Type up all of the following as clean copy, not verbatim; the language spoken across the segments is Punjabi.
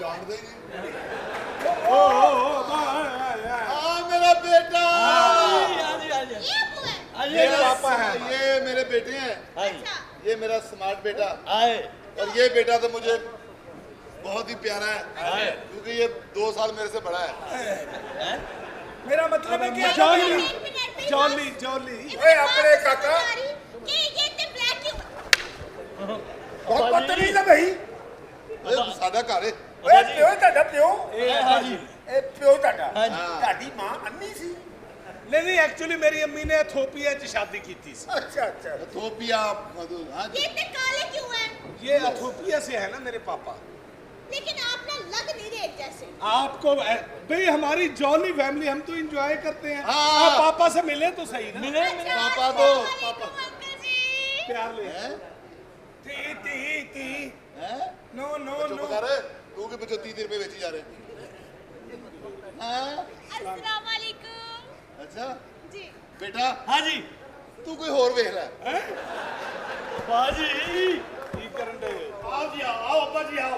जान देगी। हाँ मेरा बेटा, ये पापा है, ये मेरे बेटे हैं, ये मेरा स्मार्ट बेटा, और ये बेटा तो मुझे बहुत ही प्यारा है क्योंकि ये 2 साल मेरे से बड़ा है। मेरा मतलब है कि जॉली अपने काका बहुत बदतमीज है भाई। साडा घर है। ਓਏ ਪਿਓ ਤੁਹਾਡਾ ਪਿਓ ਇਹ ਪਿਓ ਤੁਹਾਡਾ ਤੁਹਾਡੀ ਮਾਂ ਅੰਨੀ ਸੀ। नहीं एक्चुअली मेरी अम्मी ने एथोपिया च शादी की थी। अच्छा अच्छा एथोपिया, ये इतने काले क्यों हैं? ये एथोपिया से है ना मेरे पापा। लेकिन आप ना लग नहीं रहे एक जैसे। आपको भाई हमारी जॉली फैमिली, हम तो एंजॉय करते हैं। हाँ। आप पापा से मिले तो सही ना। अच्छा, पापा तो अंकल जी। प्यार ले हैं? ती हैं? नो नो चुप नो कर, तू के बच्चों 30 रुपए बेची जा रहे हैं। अस्सलाम वालेकुम। अच्छा जी बेटा, हाँ जी तू कोई होर वेख ले। बाजी की करन दे। आओ जी आओ अब्बा जी आओ।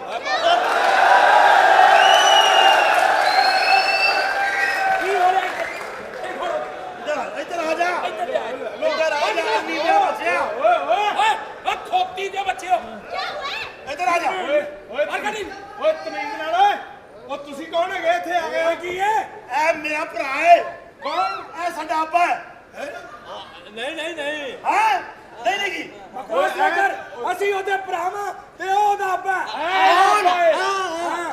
इधर आ जा, इधर आ जा नीले बच्चे, ओए खोपती दे बच्चे, क्या हुआ है? इधर आ जा। ओए तमीज नाल ओए। ओ तुसी कौन है गए थे? आ गए की है? ए मेरा भरा है। कौन? ए साडा अब्बा है। नहीं नहीं नहीं। हां नहीं नहीं बकवास ना कर। ਅਸੀਂ ਉਹਦੇ ਭਰਾਵਾਂ ਤੇ ਉਹਦਾ ਅੱਬਾ।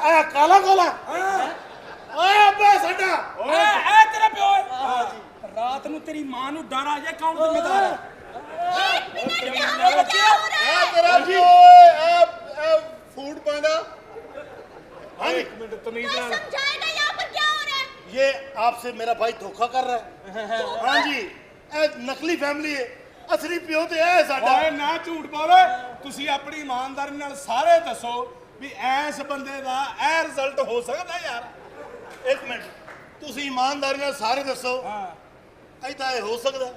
आ काला काला ओए अब्बा साडा। ਓਏ ਐ ਤੇਰਾ ਪਿਓ। ਰਾਤ ਨੂੰ ਤੇਰੀ ਮਾਂ ਨੂੰ ਡਰ ਆ ਜਾਏ, ਕੌਣ ਜ਼ਿੰਮੇਦਾਰ ਹੈ? एक मिनट में हमें क्या हो रहा है? तेरा फूड पांडा। हाँ एक मिनट तमीज कोई नाल। समझाएगा यहाँ पर क्या हो रहा है? ये आपसे मेरा भाई धोखा कर रहा है। हाँ जी ए नकली फैमिली है, असली प्यो ते है साडा। ਓਏ ਨਾ ਝੂਠ ਬੋਲੋ। ਤੁਸੀਂ ਆਪਣੀ ਇਮਾਨਦਾਰੀ ਨਾਲ ਸਾਰੇ ਦੱਸੋ ਵੀ ਐਸ ਬੰਦੇ ਦਾ ਇਹ ਰਿਜ਼ਲਟ ਹੋ ਸਕਦਾ ਯਾਰ। एक मिनट तुसी ईमानदारी नाल सारे दसो ਹਾਂ ऐसा ये हो सकदा?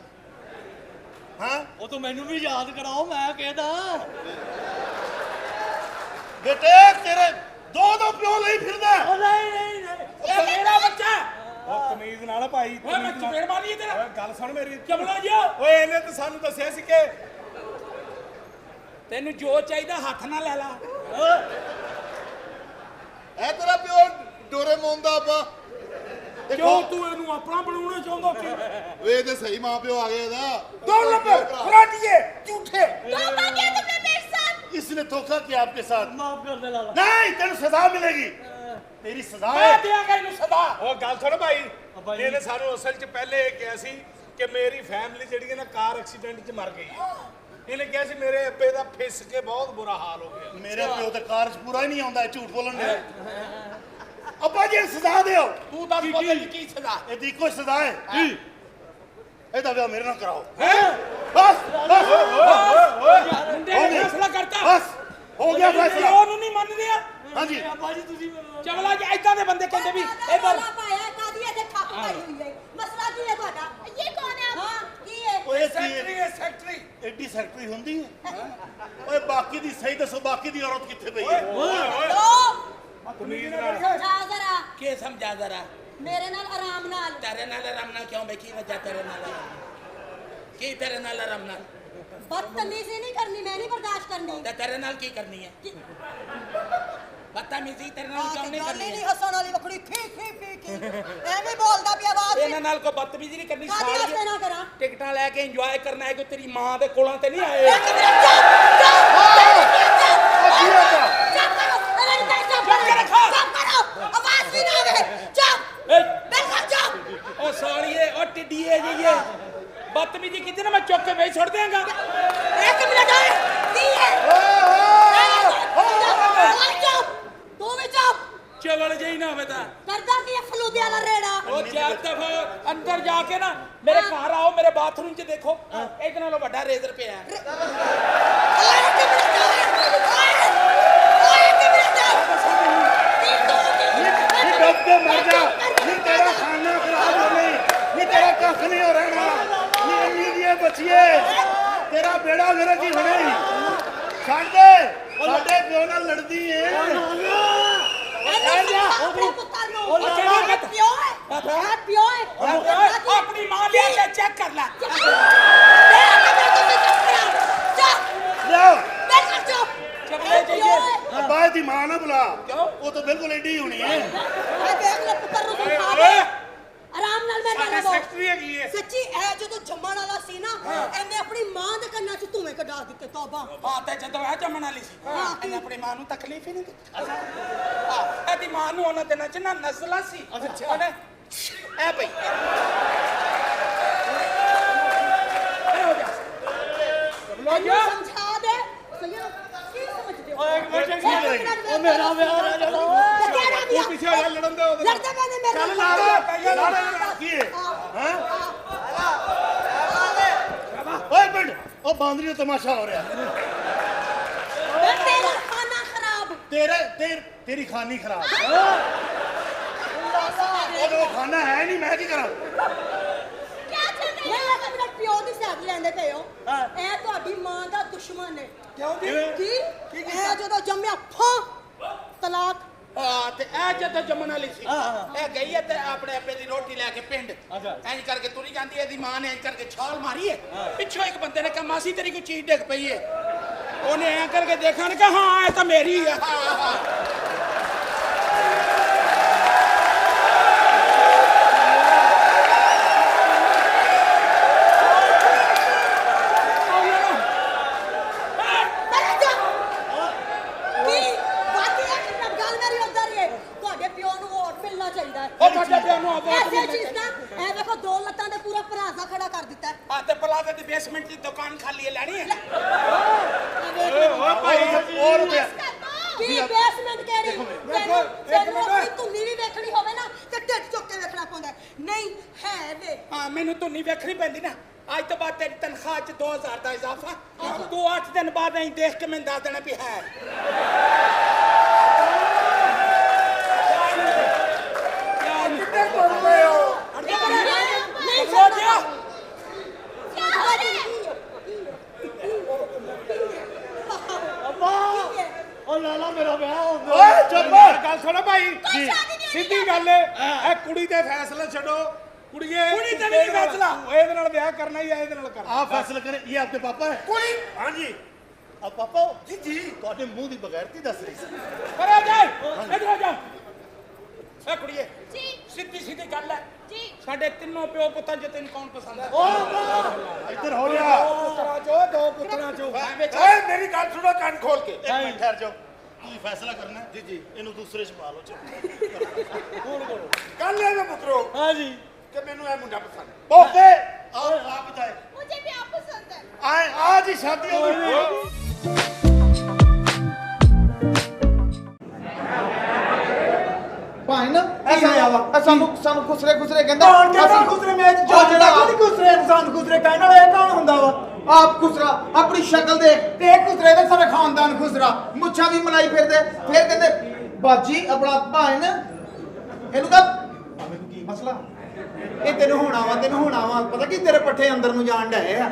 हाँ ਉਹ ਤਾਂ ਮੈਨੂੰ ਵੀ ਯਾਦ ਕਰਾਓ, ਮੈਂ ਕਿਹਦਾ बेटे तेरे दो प्यो नहीं फिरदा। ਉਹ ਨਹੀਂ ਨਹੀਂ ਨਹੀਂ ਇਹ ਮੇਰਾ ਬੱਚਾ। ਉਹ ਤਮੀਜ਼ ਨਾਲ ਭਾਈ। ਓਏ ਮੈਂ ਚਪੇੜ ਮਾਰੀ ਤੇਰਾ। ਓਏ ਗੱਲ ਸੁਣ ਮੇਰੀ। ਚਪਲਾ ਜਾ। ਓਏ ਇਹਨੇ ਤਾਂ ਸਾਨੂੰ ਦੱਸਿਆ ਸੀ ਕਿ ਤੈਨੂੰ ਜੋ ਚਾਹੀਦਾ ਹੱਥ ਨਾਲ ਲੈ ਲਾ। ए तेरा प्यो डोरेमोन दा अब्बा। ਕਿਉਂ ਤੂੰ ਇਹਨੂੰ ਆਪਣਾ ਬਣਾਉਣਾ ਚਾਹੁੰਦਾ ਕਿ? वे ते सही मां प्यो आ गए दा। दो नंबर फराटिए झूठे। धोखा किया तुमने मेरे साथ। इसने धोखा किया आपके साथ। ਮਾਫ ਕਰ ਦੇ ਲਾਲਾ। नहीं तेरे सजा मिलेगी, तेरी सजा है। ਮੈਂ ਦਿਆਂਗਾ ਇਹਨੂੰ ਸਦਾ। ਉਹ ਗੱਲ ਸੁਣ ਭਾਈ, ਅੱਬਾ ਜੀ। ਇਹਨੇ ਸਾਨੂੰ ਅਸਲ 'ਚ ਪਹਿਲੇ ਇਹ ਕਿਹਾ ਸੀ ਕਿ ਮੇਰੀ ਫੈਮਿਲੀ ਜਿਹੜੀ ਹੈ ਨਾ ਕਾਰ ਐਕਸੀਡੈਂਟ 'ਚ ਮਰ ਗਈ ਹੈ। ਇਹਨੇ ਕਿਹਾ ਸੀ ਮੇਰੇ ਅੱਬੇ ਦਾ ਫਿਸ ਕੇ ਬਹੁਤ ਬੁਰਾ ਹਾਲ ਹੋ ਗਿਆ। मेरे प्यो ते कारज पूरा ही नहीं आंदा, झूठ बोलन दे। अब्बा जी सजा दियो। ਤੂੰ ਦੱਸ ਬੋਲੇ ਕੀ ਸਜ਼ਾ? ਇਹਦੀ ਇੱਕੋ ਹੀ ਸਜ਼ਾ ਹੈ। ਇਹਦਾ ਵਿਆਹ ਮੇਰੇ ਨਾਲ ਕਰਾਓ। ਹੈ ਬਸ ਬਸ ਮੁੰਡੇ ਨੇ ਫੈਸਲਾ ਕਰਤਾ। ਬਸ ਹੋ ਗਿਆ ਫੈਸਲਾ। ਉਹਨੂੰ ਨਹੀਂ ਮੰਨਦੇ ਆ। ਹਾਂਜੀ ਅੱਬਾ ਜੀ ਤੁਸੀਂ ਚਵਲਾ ਜੀ ਏਦਾਂ ਦੇ ਬੰਦੇ ਕਹਿੰਦੇ ਵੀ ਇਧਰ पाया कादिया से ठप पाई हुई है। मसला की है ਤੁਹਾਡਾ? ये कौन है? हाँ की है? ਓਏ ਸੈਕਟਰੀ ਹੈ ਸੈਕਟਰੀ। ਐਡੀ ਸੈਕਟਰੀ ਹੁੰਦੀ ਹੈ? ਓਏ ਬਾਕੀ ਦੀ ਸਹੀ ਦੱਸੋ, ਬਾਕੀ ਦੀ ਔਰਤ ਕਿੱਥੇ ਪਈ ਹੈ? तो ਤਮੀਜ਼ ਨਾਲ। समझा जरा के समझा जरा मेरे नाल आराम नाल। तेरे नाल आराम ना क्यों बेकी वजह तेरे नाल की तेरे नाल आराम नाल बदतमीजी नहीं करनी, मैं नहीं बर्दाश्त करनी। ते तेरे नाल की करनी है? बदतमीजी तेरे नाल क्यों नहीं करनी है? हसन वाली बकरी खी खी खी खी एਵੇਂ ਬੋਲਦਾ ਪਿਆ ਆਵਾਜ਼ ਇਹਨਾਂ ਨਾਲ ਕੋਈ ਬਦਤਮੀਜ਼ੀ ਨਹੀਂ ਕਰਨੀ। ਕਾਹਦੇ ਵਾਸਤੇ ਨਾ ਕਰਾਂ? ਟਿਕਟਾਂ ਲੈ ਕੇ ਇੰਜੋਏ ਕਰਨਾ ਹੈ, ਕੋਈ ਤੇਰੀ ਮਾਂ ਦੇ ਕੋਲਾਂ ਤੇ ਨਹੀਂ ਆਏ। ਇੱਕ ਮਿੰਟ ਚੁੱਪ ਕਰੋ। ਇਹਨਾਂ ਨੂੰ ਕਹਿ ਚੁੱਪ ਕਰੋ। ਆਵਾਜ਼ ਵੀ ਨਾ ਆਵੇ। ਚੁੱਪ ਬਿਲਕੁਲ ਚੁੱਪ। ਉਹ ਸਾਲੀਏ ਉਹ ਟਿੱਡੀਏ ਜੀਏ ਬਦਤਮੀਜ਼ੀ ਕੀਤੀ ਨਾ ਮੈਂ ਚੁੱਕ ਕੇ ਵੇਚ ਛੱਡ ਦਿਆਂਗਾ। ਇੱਕ ਮਿੰਟ ਓਏ ਕੀ ਹੈ? ਚੁੱਪ ਤੂੰ ਵੀ ਚੁੱਪ। ਚਵਲ ਜਿਹੀ ਨਾ ਹੋਵੇ ਤਾਂ ਕਰਦਾ ਕੀ ਹੈ ਫਲੂਦੇ ਵਾਲਾ ਰੇੜਾ? ਉਹ ਚਾਰ ਦਫਾ ਅੰਦਰ ਜਾ ਕੇ ਨਾ ਮੇਰੇ ਘਰ ਆਓ, ਮੇਰੇ ਬਾਥਰੂਮ 'ਚ ਦੇਖੋ ਇਹਦੇ ਨਾਲੋਂ ਵੱਡਾ ਰੇਜ਼ਰ ਪਿਆ ਹੈ। ਓਏ ਇੱਕ ਮਿੰਟ ਓਏ ਇੱਕ ਮਿੰਟ ਨੀ ਡੁੱਬ ਕੇ ਮਰ ਜਾ, ਨੀ ਤੇਰਾ ਖਾਣਾ ਖਰਾਬ ਹੋ ਨਹੀਂ, ਨੀ ਤੇਰਾ ਕੱਖ ਨਹੀਂ ਹੋ ਰਹਿਣਾ, ਨੀ ਇੰਨੀ ਦੀਆਂ ਬੱਚੀਏ ਤੇਰਾ ਬੇੜਾ ਗਰਕ ਹੀ ਹੋਣਾ ਹੀ। ਛੱਡ ਦੇ, ਸਾਡੇ ਪਿਓ ਨਾਲ ਲੜਦੀ ਏ। ਇਹ ਪਿਓ ਹੈ ਆਪਣੀ ਮਾਂ ਲਿਆ ਕੇ ਚੈੱਕ ਕਰ ਲੈ ਲਿਆਓ ਚਪਲੇ ਜਾਈਏ ਅੱਬਾ ਦੀ ਮਾਂ ਨਾ ਬੁਲਾ ਕਿਉਂ? ਉਹ ਤਾਂ ਬਿਲਕੁਲ ਏਡੀ ਹੋਣੀ ਹੈ ਦੇਖ ਲੈ ਪੁੱਤਰ ਨੂੰ ਓਏ, ਖਾ ਓਏ। ਆਰਾਮ ਨਾਲ ਮੈਂ ਸਾਡੇ ਸੈਕਟਰੀ ਹੈਗੀ ਹੈ ਸੱਚੀ ਇਹ ਜਦੋਂ ਜੰਮਣ ਵਾਲਾ ਸੀ ਨਾ ਇਹਨੇ ਆਪਣੀ ਮਾਂ ਦੇ ਕੰਨਾਂ 'ਚ ਧੂਏ ਕਢਾ ਦਿੱਤੇ ਤੋਬਾ ਹਾਂ ਤੇ ਜਦੋਂ ਇਹ ਜੰਮਣ ਵਾਲੀ ਸੀ ਇਹਨੇ ਆਪਣੀ ਮਾਂ ਨੂੰ ਤਕਲੀਫ ਹੀ ਨਹੀਂ ਦਿੱਤੀ ਹਾਂ ਇਹਦੀ ਮਾਂ ਨੂੰ ਉਹਨਾਂ ਦਿਨਾਂ ਚ ਨਾ ਨਜ਼ਲਾ ਸੀ ਉਹਨੇ ਇਹ ਭਈ ਇਹ ਹੋ ਗਿਆ ਲੋ ਸਮਝਾ ਦੇ ਸਈਆ ਕੀ ਸਮਝਦੇ ਹੋ ਓਏ ਇੱਕ ਮਿੰਟ ਕੀ ਉਹ ਮੇਰਾ ਵਿਆਹ ਰਹਿ ਜਾਣਾ ਉਹ ਪਿੱਛੇ ਆ ਜਾ ਲੜਨ ਦੇ ਉਹਦੇ ਲੜਦੇ ਪਏ ਨੇ ਮੇਰੇ ਚੱਲ ਨਾਲ। ਲੜ ਕੀ ਹੈ ਹਾਂ ਓਏ ਪਿੰਡ ਉਹ ਬਾਂਦਰੀ ਦਾ ਤਮਾਸ਼ਾ ਹੋ ਰਿਹਾ ਮੈਂ ਤੇਰਾ ਖਾਣਾ ਖਰਾਬ ਤੇਰੀ ਖਾਨੀ ਖਰਾਬ ਉਹ ਖਾਣਾ ਹੈ ਨਹੀਂ ਮੈਂ ਕੀ ਕਰਾਂ ਮੈਂ ਆਪਣੇ ਪਿਓ ਦੀ ਸਾਥ ਲੈਂਦੇ ਪਏ ਹੋ ਇਹ ਤੁਹਾਡੀ ਮਾਂ ਦਾ ਦੁਸ਼ਮਣ ਹੈ ਕਿਉਂ ਜੀ ਕੀ ਇਹ ਜਦੋਂ ਜੰਮਿਆ ਫਾਂ ਤਲਾਕ ਤੇ ਇਹ ਜਦੋਂ ਜੰਮਣ ਵਾਲੀ ਸੀ ਇਹ ਗਈ ਹੈ ਤੇ ਆਪਣੇ ਆਪੇ ਦੀ ਰੋਟੀ ਲੈ ਕੇ ਪਿੰਡ ਇੰਜ ਕਰਕੇ ਤੁਰੀ ਜਾਂਦੀ ਹੈ ਇਹਦੀ ਮਾਂ ਨੇ ਇੰਜ ਕਰਕੇ ਛਾਲ ਮਾਰੀ ਹੈ ਪਿੱਛੋਂ ਇੱਕ ਬੰਦੇ ਨੇ ਕਿਹਾ ਮਾਸੀ ਤੇਰੀ ਕੋਈ ਚੀਜ਼ ਡਿੱਗ ਪਈ ਹੈ ਉਹਨੇ ਐਂ ਕਰਕੇ ਦੇਖਿਆ ਨੇ ਕਿਹਾ ਹਾਂ ਇਹ ਤਾਂ ਮੇਰੀ ਹੈ ਉਹ ਤੁਹਾਡੇ ਪਿਓ ਨੂੰ ਆਵਾਜ਼ ਐਸੇ ਚੀਜ਼ ਦਾ ਇਹ ਦੇਖੋ ਦੋ ਲੱਤਾਂ ਦੇ ਪੂਰਾ ਭਰਾਸਾ ਖੜਾ ਕਰ ਦਿੱਤਾ ਹੈ। ਆ ਤੇ ਪਲਾਜ਼ਾ ਦੀ ਬੇਸਮੈਂਟ ਦੀ ਦੁਕਾਨ ਖਾਲੀ ਹੈ ਲੈਣੀ ਹੈ ਓਏ ਭਾਈ ਹੋਰ ਪਿਆ ਕੀ ਬੇਸਮੈਂਟ ਕਿਹੜੀ ਵੇਖੋ, ਤੈਨੂੰ ਆਪਣੀ ਧੁੰਨੀ ਵੀ ਵੇਖਣੀ ਹੋਵੇ ਨਾ ਤੇ ਢਿੱਡ ਚੁੱਕ ਕੇ ਵੇਖਣਾ ਪੈਂਦਾ ਹੈ। ਨਹੀਂ ਹੈ ਵੇ ਹਾਂ ਮੈਨੂੰ ਧੁੰਨੀ ਵੇਖਣੀ ਪੈਂਦੀ ਨਾ ਅੱਜ ਤੋਂ ਬਾਅਦ ਤੇਰੀ ਤਨਖਾਹ 'ਚ 2000 ਦਾ ਇਜ਼ਾਫਾ ਤੂੰ 8 ਦਿਨ ਬਾਅਦ ਐਂ ਦੇਖ ਕੇ ਮੈਨੂੰ ਦੱਸ ਦੇਣਾ ਵੀ ਹੈ ਕਿੱਥੇ ਤੁਰ ਪਏ ਹੋ ਨਹੀਂ ਹੋ ਗਿਆ ਕੀ ਹੋ ਰਿਹਾ ਅੱਬਾ ਉਹ ਲਾਲਾ ਮੇਰਾ ਵਿਆਹ ਹੁੰਦਾ ਓਏ ਚੁੱਪ ਗੱਲ ਸੁਣੋ ਭਾਈ ਸਿੱਧੀ ਗੱਲ ਹੈ ਇਹ ਕੁੜੀ ਦੇ ਫੈਸਲੇ ਛੱਡੋ ਕੁੜੀਏ ਕੁੜੀ ਤੇ ਨਹੀਂ ਫੈਸਲਾ। ਇਹਦੇ ਨਾਲ ਵਿਆਹ ਕਰਨਾ ਹੀ ਇਹਦੇ ਨਾਲ ਕਰਨਾ आप फैसला करें ये आपके पापा है ਕੁੜੀ हाँ जी अब पापा जी जी ਤੁਹਾਡੇ ਮੂੰਹ ਦੀ ਬਗੈਰਤੀ ਦੱਸ ਰਹੀ ਸੀ ਪਰ ਆ ਜਾ ਇੱਧਰ ਆ ਜਾ ਇਹ ਕੁੜੀਏ ਜੀ ਸਿੱਧੀ ਸਿੱਧੀ ਗੱਲ ਹੈ ਜੀ ਸਾਡੇ ਤਿੰਨੋਂ ਪਿਓ ਪੁੱਤਾਂ ਚ ਤੈਨੂੰ ਕੌਣ ਪਸੰਦ ਹੈ ਇੱਧਰ ਹੋ ਗਿਆ ਪੁੱਤਰਾਂ ਚੋਂ ਦੋ ਪੁੱਤਰਾਂ ਚੋਂ ਓਏ ਮੇਰੀ ਗੱਲ ਸੁਣੋ ਕੰਨ ਖੋਲ ਕੇ ਇੱਕ ਮਿੰਟ ਠਹਿਰ ਜਾਓ ਤੁਸੀਂ ਫੈਸਲਾ ਕਰਨਾ ਹੈ ਜੀ ਜੀ ਇਹਨੂੰ ਦੂਸਰੇ ਚ ਪਾ ਲਓ ਚਲੋ ਕੱਲ ਲੈ ਪੁੱਤਰੋ ਹਾਂ ਜੀ ਕਿ ਮੈਨੂੰ ਇਹ ਮੁੰਡਾ ਪਸੰਦ ਹੈ। पोपे आप बताए मुझे भी आप पसंद है आए आज ही शादी होगी ਭਾਈ ਨਾ ਐਸਾ ਆਇਆ ਵਾ ਸਾਨੂੰ ਖੁਸਰੇ ਕਹਿੰਦਾ ਕੌਣ ਕਹਿੰਦਾ ਖੁਸਰੇ ਮੇਚ ਜੋ ਜਿਹੜਾ ਕੋਈ ਖੁਸਰੇ ਇਨਸਾਨ ਖੁਸਰੇ ਕਹਿਣ ਵਾਲਾ ਇਹ ਕੌਣ ਹੁੰਦਾ ਵਾ ਆਪ ਖੁਸਰਾ ਆਪਣੀ ਸ਼ਕਲ ਦੇਖ ਤੇ ਇਹ ਖੁਸਰੇ ਦਾ ਸਾਰਾ ਖਾਨਦਾਨ ਖੁਸਰਾ ਮੁੱਛਾਂ ਵੀ ਮਲਾਈ ਫਿਰਦੇ ਫਿਰ ਕਹਿੰਦੇ ਬਾਜੀ ਆਪਣਾ ਭਾਈ ਨਾ ਇਹਨੂੰ ਕਹ ਮੈਨੂੰ ਕੀ ਮਸਲਾ ਇਹ ਤੈਨੂੰ ਹੋਣਾ ਵਾ ਪਤਾ ਕੀ ਤੇਰੇ ਪੱਠੇ ਅੰਦਰ ਨੂੰ ਜਾਣ ਡਏ ਆ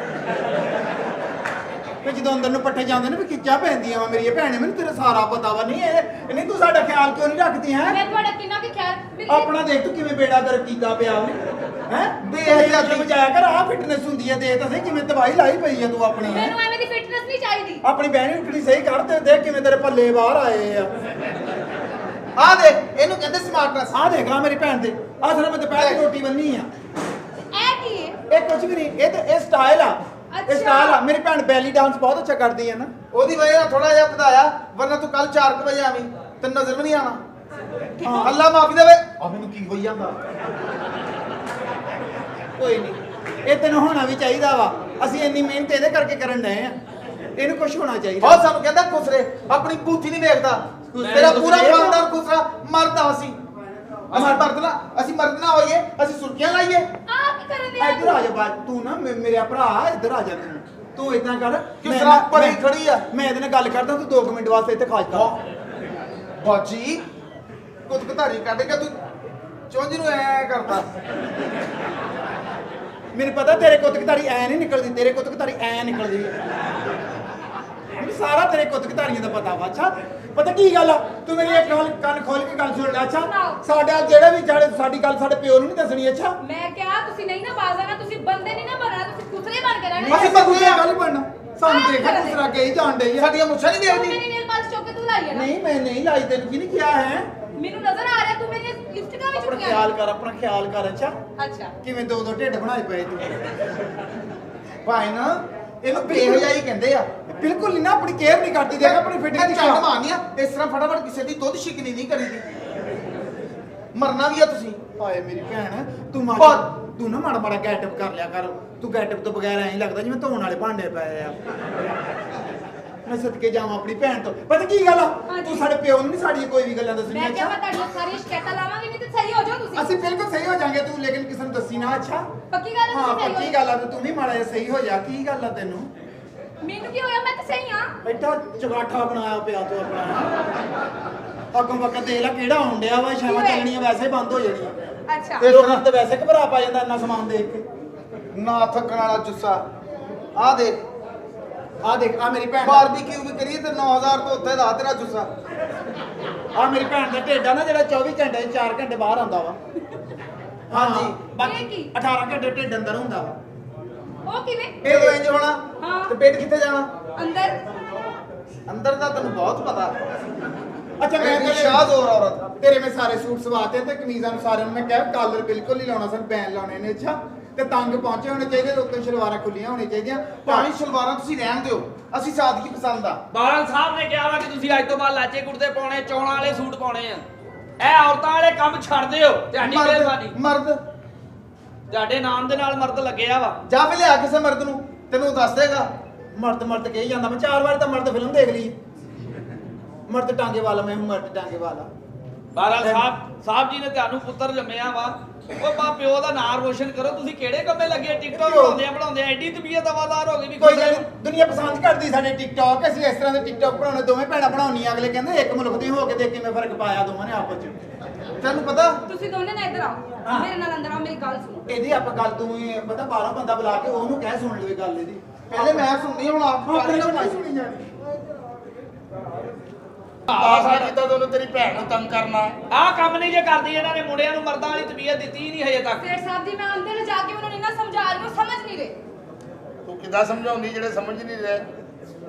ਤੇ ਜਦੋਂ ਅੰਦਰ ਨੂੰ ਪੱਠੇ ਜਾਂਦੇ ਨੇ ਵੀ ਕਿੱਚਾ ਪੈਂਦੀਆਂ ਵਾ ਮੇਰੀ ਭੈਣੇ ਮੈਨੂੰ ਤੇਰਾ ਸਾਰਾ ਪਤਾ ਵਾ ਨਹੀਂ ਤੂੰ ਸਾਡਾ ਖਿਆਲ ਕਿਉਂ ਨਹੀਂ ਰੱਖਦੀ ਹੈ ਮੈਂ ਤੁਹਾਡਾ ਕਿੰਨਾ ਕੁ ਖਿਆਲ ਆਪਣਾ ਦੇਖ ਤੂੰ ਕਿਵੇਂ ਬੇੜਾ ਗਰਕ ਕੀਤਾ ਪਿਆ ਉਹਨੇ ਹੈ ਦੇਖ ਜਦ ਬਜਾਇਆ ਕਰ ਆ ਫਿਟਨੈਸ ਹੁੰਦੀ ਹੈ ਦੇਖ ਤਾਂ ਸਹੀ ਕਿਵੇਂ ਦਵਾਈ ਲਾਈ ਪਈ ਆ ਤੂੰ ਆਪਣੀ ਹੈਂ? ਮੈਨੂੰ ਐਵੇਂ ਦੀ ਫਿਟਨੈਸ ਨਹੀਂ ਚਾਹੀਦੀ ਆਪਣੀ ਬਹਿਣੀ ਉੱਠਣੀ ਸਹੀ ਕਰ ਤੇ ਦੇਖ ਕਿਵੇਂ ਤੇਰੇ ਪੱਲੇ ਬਾਹਰ ਆਏ ਆ ਆ ਦੇਖ ਇਹਨੂੰ ਕਹਿੰਦੇ ਸਮਾਰਟਨੈਸ ਆਹ ਦੇਖ ਲਾ ਮੇਰੀ ਭੈਣ ਦੇ ਆਹ ਸਿਰ ਮੈਂ ਦੁਪਹਿਰ ਦੀ ਰੋਟੀ ਬੰਨੀ ਆ ਇਹ ਕੀ ਹੈ ਇਹ ਕੁਝ ਵੀ ਨਹੀਂ ਇਹ ਸਟਾਈਲ ਆ ਇਹ ਸਟਾਈਲ ਆ ਮੇਰੀ ਭੈਣ ਬੈਲੀ ਡਾਂਸ ਬਹੁਤ ਅੱਛਾ ਕਰਦੀ ਹੈ ਨਾ ਉਹਦੀ ਵਜ੍ਹਾ ਨਾਲ ਥੋੜਾ ਜਿਹਾ ਵਧਾਇਆ ਵਰਨਾ ਤੂੰ ਕੱਲ 4 ਵਜੇ ਆਵੀਂ ਤੈਨੂੰ ਨਜ਼ਰ ਵੀ ਨਹੀਂ ਆਣਾ ਹਾਂ। ਅੱਲਾ ਮਾਫੀ ਦੇਵੇ ਆ ਮੈਨੂੰ ਕੀ ਹੋਈ ਜਾਂਦਾ ਕੋਈ ਨਹੀਂ ਇਹ ਤੈਨੂੰ ਹੋਣਾ ਵੀ ਚਾਹੀਦਾ ਵਾ ਅਸੀਂ ਇੰਨੀ ਮਿਹਨਤ ਇਹਦੇ ਕਰਕੇ ਕਰਨ ਡਏ ਆ ਇਹਨੂੰ ਕੁਝ ਹੋਣਾ ਚਾਹੀਦਾ ਬਹੁਤ ਸਾਨੂੰ ਕਹਿੰਦਾ ਖੁਸਰੇ ਆਪਣੀ ਬੂਥੀ ਨਹੀਂ ਵੇਖਦਾ ਤੇਰਾ ਪੂਰਾ ਖਾਨਦਾਨ ਖੁਸਰਾ ਮਰਦਾ ਅਸੀਂ ਮਰਦ ਨਾ ਹੋਈਏ ਅਸੀਂ ਸੁਰਖੀਆਂ ਲਾਈਏ ਆਪ ਕੀ ਕਰਨ ਦੇ ਇੱਧਰ ਆ ਜਾ ਬਾਜ ਤੂੰ ਨਾ ਮੇਰਾ ਭਰਾ ਇੱਧਰ ਆ ਜਾ ਤੂੰ ਇਦਾਂ ਕਰ ਕਿਸ ਤਰ੍ਹਾਂ ਪਰੀ ਖੜੀ ਆ ਮੈਂ ਇਹਦੇ ਨਾਲ ਗੱਲ ਕਰਦਾ ਤੂੰ 2 ਮਿੰਟ ਵਾਸਤੇ ਇੱਥੇ ਖਾਜਦਾ ਬਾਜੀ ਕੁਝ ਕਧਾਰੀ ਕੱਢ ਕੇ ਤੂੰ ਚੁੰਝ ਨੂੰ ਐ ਕਰਦਾ ਮੈਨੂੰ ਪਤਾ ਤੇਰੇ ਕੁੱਤਕਧਾਰੀ ਐ ਨਹੀਂ ਨਿਕਲਦੀ ਤੇਰੇ ਕੁੱਤਕਧਾਰੀ ਐ ਨਿਕਲਦੀ ਮੈਨੂੰ ਸਾਰਾ ਤੇਰੇ ਕੁੱਤਕਧਾਰੀਆਂ ਦਾ ਪਤਾ ਵਾ ਅੱਛਾ ਪਤਾ ਕੀ ਗੱਲ ਆ ਤੂੰ ਮੇਰੀ ਇੱਕ ਕੰਨ ਖੋਲ ਕੇ ਗੱਲ ਸੁਣ ਲੈ ਅੱਛਾ ਸੁਣਾਓ। ਸਾਡਾ ਜਿਹੜਾ ਵੀ ਸਾਡੀ ਗੱਲ ਸਾਡੇ ਪਿਓ ਨੂੰ ਨਹੀਂ ਦੱਸਣੀ ਅੱਛਾ ਮੈਂ ਕਿਹਾ ਤੁਸੀਂ ਨਹੀਂ ਨਾ ਬਾਜ਼ ਆਣਾ ਤੁਸੀਂ ਬੰਦੇ ਨਹੀਂ ਨਾ ਬਣਨਾ ਤੁਸੀਂ ਕੁਤਰੇ ਬਣ ਕੇ ਰਹਿਣਾ ਅਸੀਂ ਬੰਦੇ ਗੱਲ ਹੀ ਬਣਨਾ ਸਾਨੂੰ ਦੇਖ ਕੇ ਦੂਸਰਾ ਕਹੀ ਜਾਣ ਡਈ ਆ ਸਾਡੀਆਂ ਮੁੱਛਾਂ ਨਹੀਂ ਤੂੰ ਦੇਖਦੀ ਮੇਰੀ ਨੇਲ ਪਾਲਿਸ਼ ਚੁੱਕ ਕੇ ਤੂੰ ਲਾਈ ਹੈ ਨਾ ਨਹੀਂ ਮੈਂ ਨਹੀਂ ਲਾਈ ਤੈਨੂੰ ਕੀ ਨਹੀਂ ਕਿਹਾ ਹੈ ਮੈਨੂੰ ਨਜ਼ਰ ਆ ਰਿਹਾ ਤੂੰ ਮੇਰੀ ਲਿਪਸਟਿਕਾਂ ਵੀ ਆਪਣਾ ਚੁੱਕੀਆਂ ਖਿਆਲ ਕਰ ਆਪਣਾ ਖਿਆਲ ਕਰ ਅੱਛਾ ਅੱਛਾ ਕਿਵੇਂ ਦੋ ਢਿੱਡ ਬਣਾਏ ਪਏ ਤੂੰ ਭਾਈ ਨਾ ਇਹਨੂੰ ਬੇਹਜਾਈ ਕਹਿੰਦੇ ਆ ਬਿਲਕੁਲ ਨਹੀਂ ਨਾ ਆਪਣੀ ਕੇਅਰ ਨਹੀਂ ਕਰਦੀ ਦੇਖ ਆਪਣੀ ਫਿਟਿੰਗ ਦੀ ਚੰਡ ਮਾਰਨੀ ਆ ਇਸ ਤਰ੍ਹਾਂ ਫਟਾਫਟ ਕਿਸੇ ਦੀ ਦੁੱਧ ਸ਼ਿਕਨੀ ਨਹੀਂ ਕਰੀਦੀ ਮਰਨਾ ਵੀ ਆ ਤੁਸੀਂ ਹਾਏ ਮੇਰੀ ਭੈਣ ਤੂੰ ਪਰ- ਤੂੰ ਨਾ ਮਾੜਾ ਮਾੜਾ ਗੈਟਅਪ ਕਰ ਲਿਆ ਕਰ ਤੂੰ ਗੈਟਅਪ ਤੋਂ ਬਗੈਰ ਐਂ ਲੱਗਦਾ ਜਿਵੇਂ ਧੋਣ ਵਾਲੇ ਭਾਂਡੇ ਪਏ ਆ ਮੈਂ ਸਦਕੇ ਜਾਵਾਂ ਆਪਣੀ ਭੈਣ ਤੋਂ ਪਤਾ ਕੀ ਗੱਲ ਆ ਹਾਂਜੀ। ਤੂੰ ਸਾਡੇ ਪਿਓ ਨੂੰ ਨਹੀਂ ਸਾਡੀ ਕੋਈ ਵੀ ਗੱਲਾਂ ਦੱਸਣੀਆਂ ਮੈਂ ਕਿਹਾ ਮੈਂ ਅੱਛਾ ਤੁਹਾਡੀ ਸਾਰੀ ਸ਼ਿਕਾਇਤਾਂ ਲਾਵਾਂਗੀ ਨਹੀਂ ਤੇ ਸਹੀ ਹੋ ਜਾਓ ਤੁਸੀਂ ਅਸੀਂ ਬਿਲਕੁਲ ਸਹੀ ਹੋ ਜਾਾਂਗੇ ਤੂੰ ਲੇਕਿਨ ਕਿਸੇ ਨੂੰ ਦੱਸੀ ਨਾ ਅੱਛਾ ਪੱਕੀ ਗੱਲ ਹੈ ਹਾਂ ਤੁਸੀਂ ਸਹੀ ਪੱਕੀ ਹੋ ਗੱਲ ਆ ਤੇ ਤੂੰ ਵੀ ਮਾੜਾ ਜਿਹਾ ਸਹੀ ਹੋ ਜਾ ਕੀ ਗੱਲ ਆ ਤੈਨੂੰ ਮੈਨੂੰ ਕੀ ਹੋਇਆ ਮੈਂ ਤਾਂ ਸਹੀ ਹਾਂ ਐਡਾ ਚਗਾਠਾ ਬਣਾਇਆ ਪਿਆ ਤੂੰ ਆਪਣਾ ਅੱਗੋਂ ਵਕਤ ਦੇਖ ਲੈ ਕਿਹੜਾ ਆਉਣ ਡਿਆ ਵਾ ਸ਼ਾਮਾਂ ਚੱਲਣੀਆਂ ਵੈਸੇ ਹੀ ਬੰਦ ਹੋ ਜਾਣੀਆਂ ਅੱਛਾ ਤੇ ਲੋਕਾਂ ਤੇ ਵੈਸੇ ਘਬਰਾ ਪਾ ਜਾਂਦਾ ਇੰਨਾ ਸਮਾਨ ਦੇਖ ਕੇ ਨਾ ਥੱਕਣ ਵਾਲਾ ਜੁੱਸਾ ਆ ਦੇਖ ਆ ਦੇਖ ਆ ਮੇਰੀ ਭੈਣ ਬਾਰਬੀਕਿਊ ਵੀ ਕਰੀਏ ਤੇ 9000 ਤੋਂ ਉੱਤੇ ਦਾ ਤੇਰਾ ਜੁੱਸਾ ਆ ਮੇਰੀ ਭੈਣ ਦਾ ਢਿੱਡ ਆ ਨਾ ਜਿਹੜਾ 24 ਘੰਟੇ 4 ਘੰਟੇ ਬਾਹਰ ਆਉਂਦਾ ਵਾ ਹਾਂਜੀ ਇਹ ਬਾਕੀ ਕੀ? 18 ਘੰਟੇ ਢਿੱਡ ਅੰਦਰ ਹੁੰਦਾ ਵਾ ਉਹ ਕਿਵੇਂ ਇਹ ਤੋਂ ਇੰਜ ਹੋਣਾ ਹਾਂ। ਤੇ ਪੇਟ ਕਿੱਥੇ ਜਾਣਾ ਅੰਦਰ ਅੰਦਰ ਦਾ ਤੈਨੂੰ ਬਹੁਤ ਪਤਾ ਅੱਛਾ ਮੈਂ ਮੈਂ ਸ਼ਾਹਜ਼ੋਰ ਔਰਤ ਤੇਰੇ ਮੈਂ ਸਾਰੇ ਸੂਟ ਸਵਾਤੇ ਤੇ ਕਮੀਜ਼ਾਂ ਨੂੰ ਸਾਰਿਆਂ ਨੂੰ ਮੈਂ ਕਿਹਾ ਕਾਲਰ ਬਿਲਕੁਲ ਨਹੀਂ ਲਾਉਣਾ ਸਨ ਬੈਨ ਲਾਉਣੇ ਨੇ ਅੱਛਾ ਤੇ ਤੰਗ ਪਹੁੰਚੇ ਹੋਣੇ ਚਾਹੀਦੇ ਤੇ ਉੱਤੋਂ ਸ਼ਲਵਾਰਾਂ ਖੁੱਲੀਆਂ ਹੋਣੀਆਂ ਚਾਹੀਦੀਆਂ ਭਾਵੇਂ ਸ਼ਲਵਾਰਾਂ ਤੁਸੀਂ ਰਹਿਣ ਦਿਓ ਅਸੀਂ ਸਾਦਗੀ ਪਸੰਦ ਆ ਬਾਦਲ ਸਾਹਿਬ ਨੇ ਕਿਹਾ ਵਾ ਕਿ ਤੁਸੀਂ ਅੱਜ ਤੋਂ ਬਾਅਦ ਲਾਚੇ ਕੁੜਤੇ ਪਾਉਣੇ ਚੌਲਾਂ ਵਾਲੇ ਸੂਟ ਪਾਉਣੇ ਆ ਇਹ ਔਰਤਾਂ ਵਾਲੇ ਕੰਮ ਛੱਡ ਦਿਓ ਤੁਹਾਡੀ ਮਿਹਰਬਾਨੀ ਮਰਦ ਤੁਹਾਡੇ ਨਾਮ ਦੇ ਨਾਲ ਮਰਦ ਲੱਗਿਆ ਵਾ ਜਾ ਵੀ ਲਿਆ ਕਿਸੇ ਮਰਦ ਨੂੰ ਤੈਨੂੰ ਦੱਸ ਦੇਗਾ ਮਰਦ ਕਹੀ ਜਾਂਦਾ ਮੈਂ 4 ਵਾਰ ਤਾਂ ਮਰਦ ਫਿਲਮ ਦੇਖ ਲਈ ਮਰਦ ਟਾਂਗੇ ਵਾਲਾ ਮੈਂ ਹੂੰ ਮਰਦ ਟਾਂਗੇ ਵਾਲਾ ਬਾਦਲ ਸਾਹਿਬ ਜੀ ਨੇ ਤੁਹਾਨੂੰ ਪੁੱਤਰ ਜੰਮਿਆ ਵਾ ਉਹ ਬਾ ਪਿਓ ਦਾ ਨਾਮ ਰੋਸ਼ਨ ਕਰੋ ਤੁਸੀਂ ਕਿਹੜੇ ਕੰਮੇ ਲੱਗੇ ਟਿਕਟੌਕ ਬਣਾਉਂਦੇ ਆ ਐਡੀ ਤਬੀਅਤ ਹਵਾਦਾਰ ਹੋ ਗਈ ਵੀ ਕੋਈ ਗੱਲ ਨੀ, ਦੁਨੀਆ ਪਸੰਦ ਕਰਦੀ ਸਾਡੇ ਟਿਕਟੌਕ ਅਸੀਂ ਇਸ ਤਰ੍ਹਾਂ ਦੇ ਟਿਕਟੌਕ ਬਣਾਉਣੇ ਦੋਵੇਂ ਭੈਣਾਂ ਬਣਾਉਣੀਆਂ ਅਗਲੇ ਕਹਿੰਦੇ ਇੱਕ ਮੁਲਕ ਦੇ ਹੋ ਕੇ ਦੇਖ ਕਿਵੇਂ ਫਰਕ ਪਾਇਆ ਦੋਵਾਂ ਨੇ ਆਪਸ ਚ ਤੈਨੂੰ ਪਤਾ ਤੁਸੀਂ ਦੋਨੇ ਨਾ ਇੱਧਰ ਆਓ ਮੇਰੇ ਨਾਲ ਅੰਦਰ ਆਓ ਮੇਰੀ ਗੱਲ ਸੁਣੋ ਇਹਦੀ ਆਪਾਂ ਗੱਲ ਤੂੰ ਹੀ ਪਤਾ ਬਾਹਰੋਂ ਬੰਦਾ ਬੁਲਾ ਕੇ ਉਹਨੂੰ ਕਹਿ ਸੁਣ ਲਵੇ ਗੱਲ ਇਹਦੀ ਪਹਿਲੇ ਮੈਂ ਸੁਣਨੀ ਹੁਣ ਆਪ ਆਪਣੇ ਕੋਲ ਨਹੀਂ ਸੁਣੀ ਜਾਣੀ ਆਹ ਕੀਤਾ ਤਾਂ ਉਹਨੇ ਤੇਰੀ ਭੈਣ ਨੂੰ ਤੰਗ ਕਰਨਾ ਆਹ ਕੰਮ ਨਹੀਂ ਜੇ ਕਰਦੀ ਇਹਨਾਂ ਨੇ ਮੁੰਡਿਆਂ ਨੂੰ ਮਰਦਾਂ ਵਾਲੀ ਤਬੀਅਤ ਦਿੱਤੀ ਹੀ ਨਹੀਂ ਹਜੇ ਤੱਕ ਸੇਠ ਸਾਹਿਬ ਜੀ ਮੈਂ ਅੰਦਰ ਜਾ ਕੇ ਉਹਨਾਂ ਨੂੰ ਇੰਨਾ ਸਮਝਾ ਰਹੀ ਹਾਂ ਸਮਝ ਨਹੀਂ ਰਹੇ ਤੂੰ ਕਿੱਦਾਂ ਸਮਝਾਉਂਦੀ ਜਿਹੜੇ ਸਮਝ ਨਹੀਂ ਰਹੇ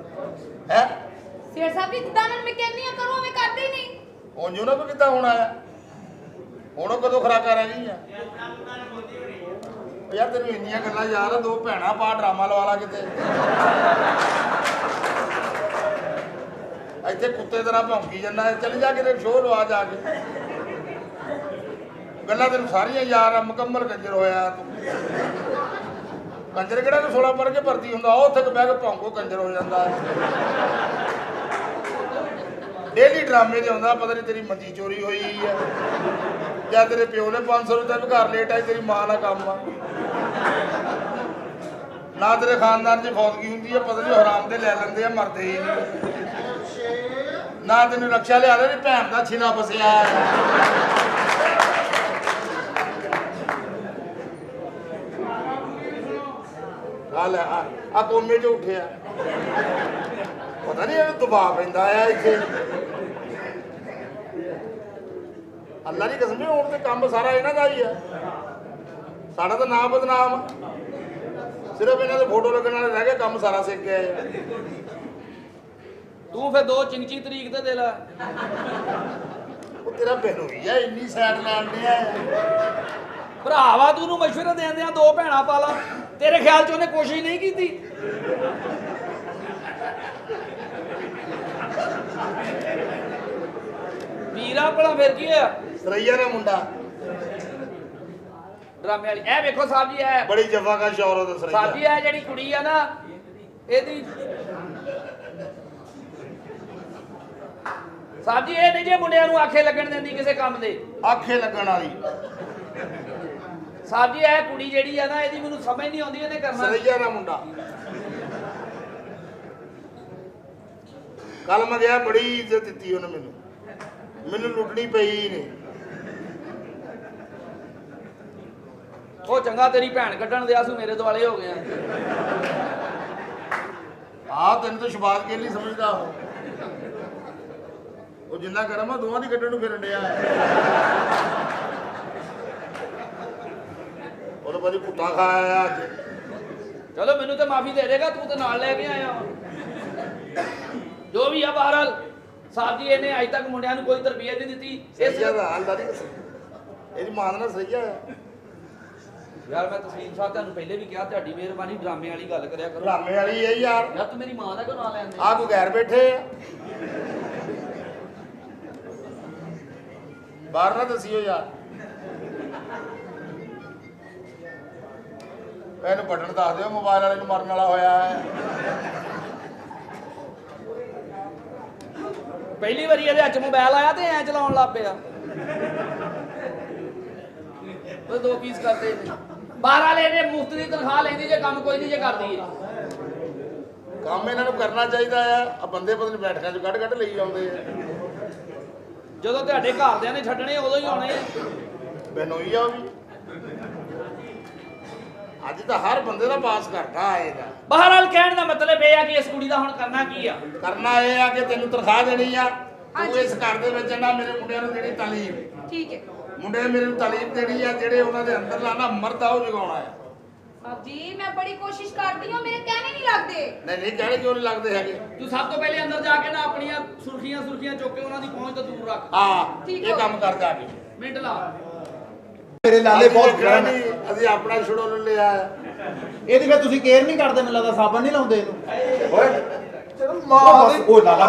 ਹੈ ਸੇਠ ਸਾਹਿਬ ਜੀ ਜਿੱਦਾਂ ਉਹਨਾਂ ਨੂੰ ਮੈਂ ਕਹਿੰਦੀ ਆ ਕਰੋ ਐਵੇਂ ਕਰਦੇ ਹੀ ਨਹੀਂ ਉਂਝ ਉਹਨਾਂ ਕੋ ਕਿੱਦਾਂ ਹੋਣਾ ਆ ਹੁਣ ਉਹ ਕਦੋਂ ਖਰਾਕਾ ਰਹਿ ਗਈਆਂ ਯਾਰ ਤੈਨੂੰ ਇੰਨੀਆਂ ਗੱਲਾਂ ਯਾਰ ਦੋ ਭੈਣਾਂ ਪਾ ਡਰਾਮਾ ਲਵਾ ਲਾ ਕਿਤੇ ਇੱਥੇ ਕੁੱਤੇ ਤਰ੍ਹਾਂ ਭੌਂਕੀ ਜਾਂਦਾ ਚੱਲ ਜਾ ਕਿਤੇ ਸ਼ੋਅ ਲਵਾ ਜਾ ਕੇ ਗੱਲਾਂ ਤੈਨੂੰ ਸਾਰੀਆਂ ਯਾਰ ਆ ਮੁਕੰਮਲ ਕੰਜਰ ਹੋਇਆ ਤੂੰ ਕੰਜਰ ਕਿਹੜਾ ਕੋਈ 16 ਪੜ ਕੇ ਭਰਤੀ ਹੁੰਦਾ ਉਹ ਉੱਥੇ ਬਹਿ ਕੇ ਭੌਂਕੋ ਕੰਜਰ ਹੋ ਜਾਂਦਾ ਡੇਲੀ ਡਰਾਮੇ 'ਚ ਆਉਂਦਾ ਪਤਾ ਨਹੀਂ ਤੇਰੀ ਮੰਜੀ ਚੋਰੀ ਹੋਈ ਹੈ ਜਾਂ ਤੇਰੇ ਪਿਓ ਨੇ 500 ਰੁਪਏ ਵੀ ਘਰ ਲੇਟ ਆਈ ਤੇਰੀ ਮਾਂ ਦਾ ਕੰਮ ਆ ਨਾ ਤੇਰੇ ਖਾਨਦਾਨ 'ਚ ਫੌਤਗੀ ਹੁੰਦੀ ਹੈ ਪਤਾ ਨਹੀਂ ਹਰਾਮ ਦੇ ਲੈ ਲੈਂਦੇ ਆ ਮਰਦੇ ਹੀ ਨਹੀਂ ਨਾ ਤੈਨੂੰ ਰਕਸ਼ਾ ਲਿਆ ਦੇ ਭੈਣ ਦਾ ਛਿਲਾ ਫਸਿਆ ਆ ਲੈ ਆ ਕੋਮੇ 'ਚ ਉੱਠਿਆ ਪਤਾ ਨਹੀਂ ਇਹਨੂੰ ਦਬਾਅ ਪੈਂਦਾ ਆ ਇੱਥੇ ਅੱਲਾ ਦੀ ਕਸਮ ਹੁਣ ਤੇ ਕੰਮ ਸਾਰਾ ਇਹਨਾਂ ਦਾ ਹੀ ਆ ਸਾਡਾ ਤਾਂ ਨਾਮ ਬਦਨਾਮ ਆ ਸਿਰਫ ਇਹਨਾਂ ਦੇ ਫੋਟੋ ਲੱਗਣ ਵਾਲੇ ਰਹਿ ਗਏ ਕੰਮ ਸਾਰਾ ਸਿੱਖ ਗਏ ਤੂੰ ਫਿਰ 2 ਚਿੰਚੀ ਤਰੀਕ ਤੇ ਦੇ ਲੈ ਉਹ ਤੇਰਾ ਬਹਿਨੋਈ ਆ ਇੰਨੀ ਸਾਈਡ ਲੈਣ ਡਿਆ ਭਰਾਵਾ ਤੂੰ ਨੂੰ ਮਸ਼ਵਰਾ ਦੇਂਦੇ ਆ 2 ਭੈਣਾਂ ਪਾ ਲਾ ਤੇਰੇ ਖਿਆਲ ਚ ਉਹਨੇ ਕੋਸ਼ਿਸ਼ ਨਹੀਂ ਕੀਤੀ ਵੀਰਾ ਭਲਾ ਫਿਰ ਕੀ ਹੋਇਆ ਸਰਈਆ ਦਾ ਮੁੰਡਾ ਡਰਾਮੇ ਵਾਲੀ ਇਹ ਵੇਖੋ ਸਾਹਿਬ ਜੀ ਇਹ ਬੜੀ ਜਫਾਕਸ਼ ਔਰਤ ਹੈ ਸਰਈਆ ਸਾਹਿਬ ਜੀ ਇਹ ਜਿਹੜੀ ਕੁੜੀ ਆ ਨਾ ਇਹਦੀ ਸਾਹਿਬ ਜੀ ਇਹ ਨਹੀਂ ਜੇ ਮੁੰਡਿਆਂ ਨੂੰ ਆਖੇ ਲੱਗਣ ਦਿੰਦੀ ਕਿਸੇ ਕੰਮ ਦੇ ਆਖੇ ਲੱਗਣ ਵਾਲੀ ਸਾਹਿਬ ਜੀ ਇਹ ਕੁੜੀ ਜਿਹੜੀ ਆ ਨਾ ਇਹਦੀ ਮੈਨੂੰ ਸਮਝ ਨਹੀਂ ਆਉਂਦੀ ਇਹਨੇ ਕਰਨਾ ਸਰਈਆ ਦਾ ਮੁੰਡਾ ਕੱਲ ਮੈਂ ਗਿਆ ਬੜੀ ਇੱਜ਼ਤ ਦਿੱਤੀ ਉਹਨੇ ਮੈਨੂੰ ਲੁੱਟਣੀ ਪਈ ਨੇ ਉਹ ਚੰਗਾ ਤੇਰੀ ਭੈਣ ਕੱਢਣ ਦਿਆ ਸੂ ਮੇਰੇ ਦੁਆਲੇ ਹੋ ਗਿਆ ਆ ਤੈਨੂੰ ਤਾਂ ਸ਼ਬਾਦ ਕੇ ਨਹੀਂ ਸਮਝਦਾ ਜਿੰਨਾ ਗਰਮ ਆ ਦੋਵਾਂ ਦੀ ਕੱਢਣ ਨੂੰ ਫਿਰਨ ਡਿਆ ਉਹ ਤਾਂ ਭਾਜੀ ਪੁੱਟਾ ਖਾਇਆ ਅੱਜ ਚਲੋ ਮੈਨੂੰ ਤੇ ਮਾਫੀ ਦੇ ਦੇਗਾ, ਤੂੰ ਤੇ ਨਾਲ ਲੈ ਕੇ ਆਇਆ ਵਾ। ਜੋ ਵੀ ਆ ਬਹਰਾਲ ਸਾਹਿਬ ਜੀ, ਇਹਨੇ ਅਜ ਤੱਕ ਮੁੰਡਿਆਂ ਨੂੰ ਕੋਈ ਤਰਬੀਅਤ ਨਹੀਂ ਦਿੱਤੀ। ਇਸ ਦਾ ਹਾਲ ਦਾ ਇਹਦੀ ਮਾਂ ਨਾਲ ਸਹੀ ਆ ਯਾਰ ਮੈਂ ਤਸਲੀਮ ਸਾਹਿਬ ਤੁਹਾਨੂੰ ਪਹਿਲੇ ਵੀ ਕਿਹਾ, ਤੁਹਾਡੀ ਮਿਹਰਬਾਨੀ, ਡਰਾਮੇ ਵਾਲੀ ਗੱਲ ਕਰਿਆ ਕਰੋ। ਡਰਾਮੇ ਵਾਲੀ ਇਹ ਯਾਰ ਤੂੰ ਮੇਰੀ ਮਾਂ ਦਾ ਕਿਉਂ ਨਾਂ ਲੈਂਦੇ? ਆ ਕੋ ਗੈਰ ਬੈਠੇ ਆ ਬਾਹਰ ਨਾ ਦਸੀਓ ਯਾਰ। ਇਹਨੂੰ ਬਟਨ ਦੱਸ ਦਿਓ, ਮੋਬਾਈਲ ਵਾਲੇ ਨੂੰ ਮਰਨ ਵਾਲਾ ਹੋਇਆ ਹੈ। ਪਹਿਲੀ ਵਾਰੀ ਇਹਦੇ ਹੱਥ ਮੋਬਾਈਲ ਆਇਆ ਤੇ ਐ ਚਲਾਉਣ ਲੱਗ ਪਿਆ। ਉਹ 2 ਪੀਸ ਕਰਦੇ ਨੇ ਬਾਹਰ ਵਾਲੇ ਨੇ, ਮੁਫਤ ਦੀ ਤਨਖਾਹ ਲੈਂਦੀ ਜੇ, ਕੰਮ ਕੋਈ ਨਹੀਂ ਜੇ ਕਰਦੀ ਹੈ। ਕੰਮ ਇਹਨਾਂ ਨੂੰ ਕਰਨਾ ਚਾਹੀਦਾ ਆ ਬੰਦੇ ਪਤਾ ਨਹੀਂ ਬੈਠਕਾਂ 'ਚ ਕੱਢ ਲਈ ਆਉਂਦੇ ਆ। ਜਦੋਂ ਤੁਹਾਡੇ ਘਰਦਿਆਂ ਨੇ ਛੱਡਣੇ ਉਦੋਂ ਹੀ ਆਉਣੇ ਆ। ਮੈਨੂੰ ਹੀ ਆ ਉਹ ਵੀ ਅੱਜ ਤਾਂ ਹਰ ਬੰਦੇ ਦਾ ਪਾਸ ਕਰਦਾ ਆਏਗਾ। ਬਹਰਾਲ ਕਹਿਣ ਦਾ ਮਤਲਬ ਇਹ ਆ ਕਿ ਇਸ ਕੁੜੀ ਦਾ ਹੁਣ ਕਰਨਾ ਕੀ ਆ? ਕਰਨਾ ਇਹ ਆ ਕਿ ਤੈਨੂੰ ਤਨਖਾਹ ਦੇਣੀ ਆ, ਤੂੰ ਇਸ ਘਰ ਦੇ ਵਿੱਚ ਨਾ ਮੇਰੇ ਮੁੰਡਿਆਂ ਨੂੰ ਦੇਣੀ ਤਾਲੀਮ। ਠੀਕ ਹੈ ਮੁੰਡੇ ਮੇਰੇ ਨੂੰ ਤਾਲੀਮ ਦੇਣੀ ਆ, ਜਿਹੜੇ ਉਹਨਾਂ ਦੇ ਅੰਦਰ ਨਾ ਮਰਦ ਆ ਉਹ ਜਗਾਉਣਾ ਆ। ਸਾਹਿਬ ਜੀ ਮੈਂ ਬੜੀ ਕੋਸ਼ਿਸ਼ ਕਰਦੀ ਹਾਂ, ਮੇਰੇ ਕਹਿਣੇ ਨਹੀਂ ਲੱਗਦੇ। ਨਹੀਂ ਕਹਿਣੇ ਕਿਉਂ ਨਹੀਂ ਲੱਗਦੇ ਹੈਗੇ? ਤੂੰ ਸਭ ਤੋਂ ਪਹਿਲੇ ਅੰਦਰ ਜਾ ਕੇ ਨਾ ਆਪਣੀਆਂ ਸੁਰਖੀਆਂ ਚੁੱਕ ਕੇ ਉਹਨਾਂ ਦੀ ਪਹੁੰਚ ਤੋਂ ਦੂਰ ਰੱਖ। ਹਾਂ ਇਹ ਕੰਮ ਕਰ ਜਾ ਕੇ ਮਿੰਟ ਲਾ। ਮੇਰੇ ਲਾਲੇ ਬਹੁਤ ਗਰਮ ਹੈ। ਅਸੀਂ ਆਪਣਾ ਛੁਡੋ ਨੂੰ ਲਿਆ ਆ। ਇਹਦੀ ਫਿਰ ਤੁਸੀਂ ਕੇਅਰ ਨਹੀਂ ਕਰਦੇ, ਮੈਨੂੰ ਲੱਗਦਾ ਸਾਬਣ ਨਹੀਂ ਲਾਉਂਦੇ ਇਹਨੂੰ। ਓਏ ਚਲੋ ਮਾਂ ਦੀ ਉਹ ਲਾਲਾ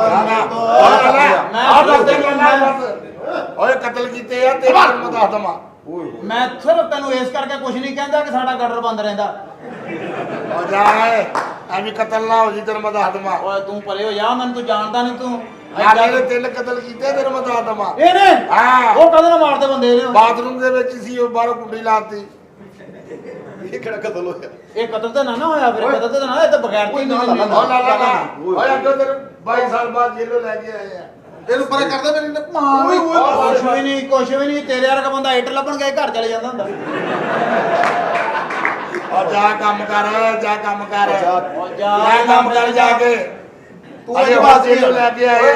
ਓਏ ਕਤਲ ਕੀਤੇ ਆ ਤੇ ਮੈਂ ਦੱਸ ਦਵਾਂ। ਮੈਂ ਸਿਰਫ ਤੈਨੂੰ ਇਸ ਕਰਕੇ ਕੁਝ ਨਹੀਂ ਕਹਿੰਦਾ ਕਿ ਸਾਡਾ ਗਟਰ ਬੰਦ ਰਹਿੰਦਾ। ਹੋ ਜਾ ਐਵੇਂ ਕਤਲ ਨਾ ਹੋ ਜੀ, ਤੈਨੂੰ ਮੈਂ ਦੱਸ ਦਵਾਂ। ਓਏ ਤੂੰ ਪਰੇ ਹੋ ਜਾ, ਮੈਨੂੰ ਤੂੰ ਜਾਣਦਾ ਨਹੀਂ ਤੂੰ। ਯਾਰ ਇਹਨੇ 3 ਕਤਲ ਕੀਤੇ, ਤੈਨੂੰ ਮੈਂ ਦੱਸ ਦਵਾਂ। ਇਹਨੇ ਹਾਂ ਉਹ ਕਦੇ ਨਾ ਮਾਰਦੇ ਬੰਦੇ ਨੇ। ਬਾਥਰੂਮ ਦੇ ਵਿੱਚ ਸੀ, ਉਹ ਬਾਹਰੋਂ ਕੁੰਡੀ ਲਾਤੀ। ਇਹ ਕਿਹੜਾ ਕਤਲ ਹੋਇਆ? ਇਹ ਕਤਲ ਤਾਂ ਨਾ ਹੋਇਆ, ਫਿਰ ਕਤਲ ਤਾਂ ਨਾ, ਇਹ ਤਾਂ ਬਗੈਰ ਤੀ ਨਹੀਂ। ਉਹ ਲਾ ਓਏ ਅੱਗੇ ਤੈਨੂੰ 22 ਸਾਲ ਬਾਅਦ ਜੇਲੋਂ ਲੈ ਕੇ ਆਏ ਆ। ਇਹਨੂੰ ਪਰੇ ਕਰਦਾ ਮੇਰੀ ਮਾਂ ਓਏ ਕੁਛ ਵੀ ਨਹੀਂ ਤੇਰੇ ਵਰਗਾ ਬੰਦਾ ਇੱਟ ਲੱਭਣ ਗਿਆ ਘਰ ਚਲੇ ਜਾਂਦਾ ਹੁੰਦਾ। ਆ ਜਾ ਕੰਮ ਕਰ, ਜਾ ਕੰਮ ਕਰ, ਜਾ ਕੰਮ ਕਰ ਜਾ ਕੇ। ਤੂੰ ਅਜੇ ਬਾਅਦ ਜੇਲੋਂ ਲੈ ਕੇ ਆਏ ਆ।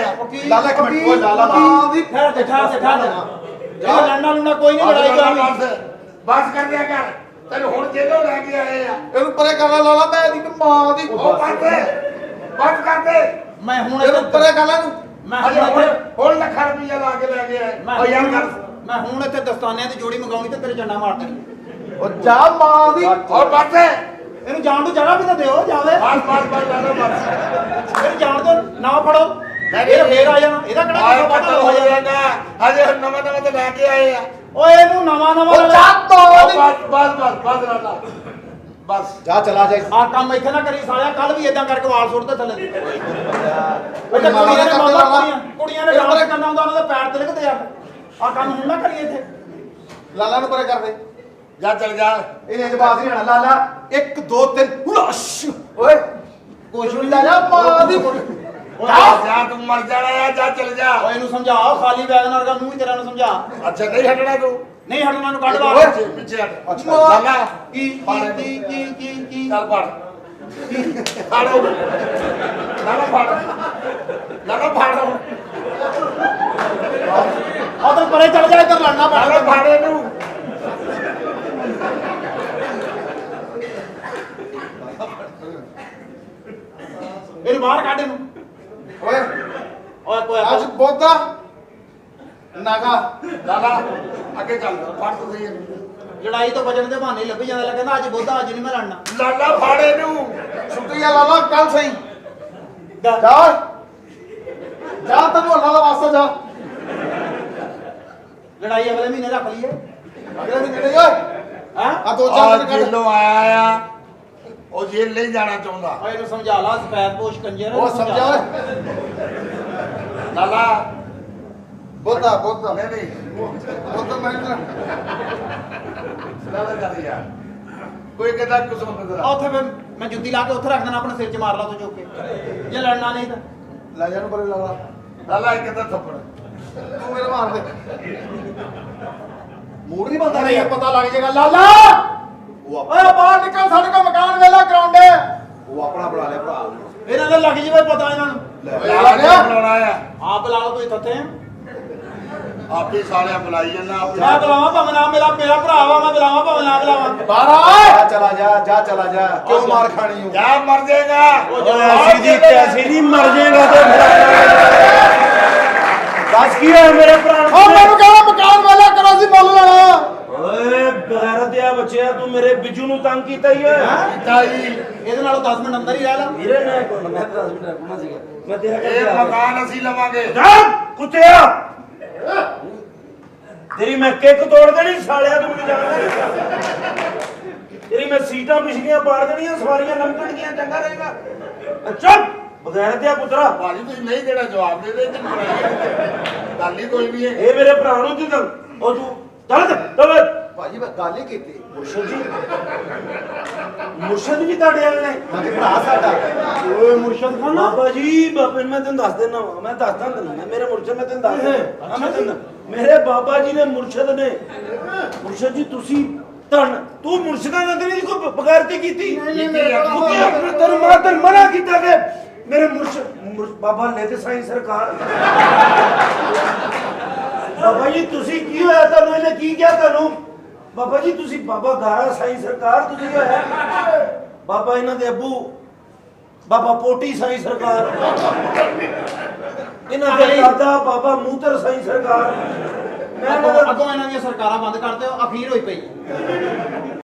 ਲਾਲਾ ਇੱਕ ਮਿੰਟ, ਓਏ ਲਾਲਾ ਮਾਂ ਦੀ ਠਹਿਰ ਤੇ ਇਹ ਲੜਨਾ ਲੁੜਨਾ ਕੋਈ ਨਹੀਂ, ਲੜਾਈ ਕਰਨੀ। ਬਸ ਕਰ ਦਿਆ ਕਰ, ਤੈਨੂੰ ਹੁਣ ਜੇਲੋਂ ਲੈ ਕੇ ਆਏ ਆ। ਇਹਨੂੰ ਪਰੇ ਕਰ ਲਾ ਲਾਲਾ, ਮੈਂ ਇਹਦੀ ਮਾਂ ਦੀ ਉਹ ਬੰਦ ਕਰ ਦੇ। ਮੈਂ ਹੁਣ ਇਹਨੂੰ ਪਰੇ ਕਰ ਲੈ ਇਹਨੂੰ। ਮੈਂ ਹੁਣ ਲੱਖਾਂ ਰੁਪਈਆ ਲਾ ਕੇ ਲੈ ਕੇ ਆਏ। ਓ ਯਾਰ ਕਰ, ਮੈਂ ਹੁਣ ਇੱਥੇ ਦਸਤਾਨਿਆਂ ਦੀ ਜੋੜੀ ਮੰਗਾਉਣੀ ਤੇ ਤੇਰੇ ਝੰਡਾ ਮਾਰ ਦੇਣੀ। ਉਹ ਜਾ ਮਾਂ ਦੀ। ਓ ਬਸ ਇਹਨੂੰ ਜਾਣ ਤੋਂ ਜਗ੍ਹਾ ਵੀ ਤਾਂ ਦਿਓ, ਜਾਵੇ। ਬਸ ਲਾ ਲਓ ਬਸ। ਇਹਨੂੰ ਜਾਣ ਤੋਂ ਨਾ ਫੜੋ, ਇਹ ਫੇਰ ਆ ਜਾਣਾ। ਇਹਦਾ ਕਿਹੜਾ ਕਤਲ ਹੋ ਜਾਏਗਾ? ਹਜੇ ਨਵਾਂ ਤਾਂ ਲੈ ਕੇ ਆਏ ਆ। ਓਏ ਇਹਨੂੰ ਨਵਾਂ ਬਸ ਜਾ ਚਲਾ ਜਾ। ਆ ਕੰਮ ਇੱਥੇ ਨਾ ਕਰੀ ਸਾਲਿਆ, ਕੱਲ ਵੀ ਇਦਾਂ ਕਰਕੇ ਵਾਲ ਸੁੱਟਦੇ ਥੱਲੇ ਦੀ। ਕੁੜੀਆਂ ਨੇ ਡਾਂਸ ਕਰਨਾ ਹੁੰਦਾ, ਉਹਨਾਂ ਦੇ ਪੈਰ ਤਿਲਕਦੇ ਆ। ਆ ਕੰਮ ਹੁਣ ਨਾ ਕਰੀਏ ਇੱਥੇ। ਲਾਲਾ ਨੂੰ ਪਰੇ ਕਰ ਦੇ। ਜਾ ਚੱਲ ਜਾ। ਇਹਨੇ ਜਵਾਬ ਨਹੀਂ ਆਣਾ ਲਾਲਾ। 1 2 3 ਹੁਲਾਸ਼। ਓਏ ਕੁਛ ਨਹੀਂ ਲਾਲਾ ਮਾਂ ਦੀ ਜਾ ਤੂੰ ਮਰ ਜਾਣਾ ਆ, ਜਾ ਚੱਲ ਜਾ। ਓਏ ਇਹਨੂੰ ਸਮਝਾ, ਖਾਲੀ ਬੈਗ ਨਾਲ ਮੂੰਹ ਹੀ ਤੇਰਾ ਨੂੰ ਸਮਝਾ। ਅੱਛਾ ਨਹੀਂ ਹਟਣਾ ਤੂੰ? ਨਹੀਂ ਹਟਣਾ ਨੂੰ ਕੱਢ ਬਾਹਰ। ਪਿੱਛੇ ਹਟ। ਲਾਲਾ ਕੀ ਚੱਲ ਫੜ ਫੜ ਲਾਲਾ ਫੜ ਉਧਰ ਪਰੇ ਚੜ ਜਾ, ਇੱਧਰ ਲੜਨਾ ਲਾਲਾ ਪੈਣਾ। ਫੜ ਇਹਨੂੰ। ਇਹਨੂੰ ਬਾਹਰ ਕੱਢ ਇਹਨੂੰ। ਓਏ ਓਏ ਕੋਈ ਅੱਜ ਬੋਤਾ ਨਾਗਾ ਲਾਲਾ ਅੱਗੇ ਚੱਲ, ਫੜ ਤੂੰ ਸਹੀ ਇਹਨੂੰ। ਲੜਾਈ ਤੋਂ ਬਚਣ ਦੇ ਬਹਾਨੇ ਲੱਭੀ ਜਾਂਦਾ, ਕਹਿੰਦਾ ਅੱਜ ਬੋਧਾ, ਅੱਜ ਨਹੀਂ ਮੈਂ ਲੜਨਾ। ਲਾਲਾ ਫੜ ਇਹਨੂੰ। ਸ਼ੁਕਰੀਆ ਲਾਲਾ, ਕੱਲ ਸਹੀ ਜਾ ਜਾ, ਤੈਨੂੰ ਅੱਲਾ ਦਾ ਵਾਸਤਾ ਜਾ। ਲੜਾਈ ਅਗਲੇ ਮਹੀਨੇ ਰੱਖ ਲਈਏ। ਅਗਲੇ ਮਹੀਨੇ ਨਹੀਂ ਓਏ। ਹਾਂ ਆ 2-4 ਦਿਨ ਕਰ। ਜੇਲੋਂ ਆਇਆ ਆ, ਉਹ ਜੇਲ੍ਹ ਨਹੀਂ ਜਾਣਾ ਚਾਹੁੰਦਾ। ਓਏ ਇਹਨੂੰ ਸਮਝਾ ਲਾ, ਸਫੈਦ ਪੋਸ਼ ਕੰਜਰ। ਉਹ ਸਮਝਾ ਓਏ। ਲਾਲਾ ਬੋਤਾ ਨਹੀਂ ਬੋਤਾ ਮੈਂ ਲਾਲਾ ਚੱਲ ਯਾਰ, ਕੋਈ ਕਹਿੰਦਾ ਕੁਝ ਹੁੰਦਾ। ਉੱਥੇ ਫਿਰ ਮੈਂ ਜੁੱਤੀ ਲਾ ਕੇ ਉੱਥੇ ਰੱਖ ਦੇਣਾ, ਆਪਣੇ ਸਿਰ 'ਚ ਮਾਰ ਲਾ ਤੂੰ ਚੁੱਕ ਕੇ, ਜੇ ਲੜਨਾ ਨਹੀਂ ਤਾਂ। ਲੈ ਜਾ ਨੂੰ ਪਰੇ ਲਾਲਾ। ਲਾਲਾ ਇੱਕ ਤਾਂ ਥੱਪੜ ਤੂੰ ਮੇਰੇ ਮਾਰ ਦੇ। ਮੂਡ ਨਹੀਂ ਬੰਦਾ ਨਹੀਂ, ਪਤਾ ਲੱਗ ਜਾਏਗਾ। ਲਾਲਾ ਓਏ ਬਾਹਰ ਨਿਕਲ, ਸਾਡੇ ਕੋਲ ਮਕਾਨ ਵੇਲਾ ਕਰਾਉਂਦੇ। ਉਹ ਆਪਣਾ ਬਣਾ ਲਿਆ ਭਰਾ। ਇਹਨਾਂ ਦੇ ਲੱਗ ਜਵੇ ਪਤਾ ਇਹਨਾਂ ਨੂੰ। ਲਾਲਾ ਨੇ ਬਣਾਉਣਾ ਆ। ਆਪ ਲਾ ਲਓ, ਤੁਸੀਂ ਥੱਥੇ ਆ। ਆਪੇ ਸਾਲਿਆ ਬੁਲਾਈ ਜਾਂਦਾ ਮੈਂ ਬੁਲਾਵਾਂ ਭਾਵੇਂ ਨਾ ਮੇਰਾ ਭਰਾ ਵਾ ਮੈਂ ਬੁਲਾਵਾਂ ਭਾਵੇਂ ਨਾ ਬੁਲਾਵਾਂ ਜਾ ਚਲਾ ਜਾ ਜਾ ਕਿਉਂ ਮਾਰ ਖਾਣੀ ਹੋ ਜਾ ਮਰ ਜਾਏਗਾ ਐਸੀ ਦੀ ਕੈਸੀ ਨਹੀਂ ਮਰ ਜਾਏਗਾ ਤੇ ਦੱਸ ਕੀ ਹੋਇਆ ਮੇਰੇ ਭਰਾ ਨੂੰ? ਉਹ ਮੈਨੂੰ ਕਹਿੰਦਾ ਮਕਾਨ ਵਾਲਾ ਕਰੋ ਸੀ ਮੁੱਲ ਲੈਣਾ ਓਏ ਬਗੈਰਤ ਆ ਬੱਚਿਆ ਤੂੰ ਮੇਰੇ ਬਿੱਜੂ ਨੂੰ ਤੰਗ ਕੀਤਾ ਹੀ ਓਏ ਇਹਦੇ ਨਾਲੋਂ 10 ਮਿੰਟ ਅੰਦਰ ਹੀ ਰਹਿ ਲਾ ਵੀਰੇ ਨੇ ਕੋਲ ਮੈਂ 10 ਮਿੰਟ ਰੁਕਣਾ ਸੀਗਾ ਮੈਂ ਤੇਰਾ ਇਹ ਕਰ ਮਕਾਨ ਅਸੀਂ ਲਵਾਂਗੇ ਜਾ ਕੁੱਤਿਆ ਤੇਰੀ ਮੈਂ ਕਿੱਕ ਤੋੜ ਦੇਣੀ ਸਾਲਿਆ ਤੂੰ ਮੈਨੂੰ ਜਾਣਦਾ ਨਹੀਂ ਤੇਰੀ ਮੈਂ ਸੀਟਾਂ ਪਿਛਲੀਆਂ ਪਾੜ ਦੇਣੀਆਂ ਸਵਾਰੀਆਂ ਲੰਘਣਗੀਆਂ ਚੰਗਾ ਰਹੇਗਾ ਚੁੱਪ ਬਗੈਰਤ ਆ ਪੁੱਤਰਾ ਭਾਜੀ ਤੁਸੀਂ ਨਹੀਂ ਦੇਣਾ ਜਵਾਬ ਦੇ ਦੇ ਤੇ ਗੱਲ ਹੀ ਕੋਈ ਨਹੀਂ ਹੈ ਇਹ ਮੇਰੇ ਭਰਾ ਨੂੰ ਤੂੰ ਉਹ ਤੂੰ ਚੱਲ ਭਾਜੀ ਮੈਂ ਗੱਲ ਹੀ ਕੀਤੀ ਮੁਰਸ਼ਦ ਜੀ ਮੁਰਸ਼ਦ ਵੀ ਤੁਹਾਡੇ ਵਾਲੇ ਨੇ ਮੈਂ ਕਿ ਭਰਾ ਸਾਡਾ ਓਏ ਮੁਰਸ਼ਦ ਖਾਨ ਬਾਬਾ ਜੀ ਬਾਬੇ ਮੈਂ ਤੈਨੂੰ ਦੱਸ ਦੇਣਾ ਮੈਂ ਦੱਸਦਾ ਤੈਨੂੰ ਮੇਰੇ ਮੁਰਸ਼ਦ ਮੈਂ ਤੈਨੂੰ ਦੱਸ ਦੇਣਾ ਮੈਂ ਤੈਨੂੰ ਮੇਰੇ ਬਾਬਾ ਜੀ ਨੇ ਮੁਰਸ਼ਦ ਨੇ ਮੁਰਸ਼ਦ ਜੀ ਤੁਸੀਂ ਤੂੰ ਮੁਰਸ਼ਦਾਂ ਨਾਲ ਤੇਰੀ ਕੋਈ ਬਗੈਰਤੀ ਕੀਤੀ ਤੈਨੂੰ ਮੈਂ ਮਨਾ ਕੀਤਾ ਕਿ ਮੇਰੇ ਮੁਰਸ਼ਦ ਬਾਬਾ ਲੈ ਤੇ ਸਾਈਂ ਸਰਕਾਰ ਬਾਬਾ ਜੀ ਤੁਸੀਂ ਕੀ ਹੋਇਆ ਤੁਹਾਨੂੰ ਇਹਨੇ ਕੀ ਕਿਹਾ ਤੁਹਾਨੂੰ ਬਾਬਾ ਜੀ ਤੁਸੀਂ ਬਾਬਾ ਗਾਰਾ ਸਾਈਂ ਸਰਕਾਰ ਤੁਸੀਂ ਹੋਇਆ ਬਾਬਾ ਇਹਨਾਂ ਦੇ ਅੱਬੂ ਬਾਬਾ ਪੋਟੀ ਸਾਈਂ ਸਰਕਾਰ ਇਹਨਾਂ ਦੇ ਦਾਦਾ ਬਾਬਾ ਮੂਤਰ ਸਾਈਂ ਸਰਕਾਰ ਅੱਗੋਂ ਇਹਨਾਂ ਦੀਆਂ ਸਰਕਾਰਾਂ ਬੰਦ ਕਰ ਦਿਓ ਅਖੀਰ ਹੋਈ ਪਈ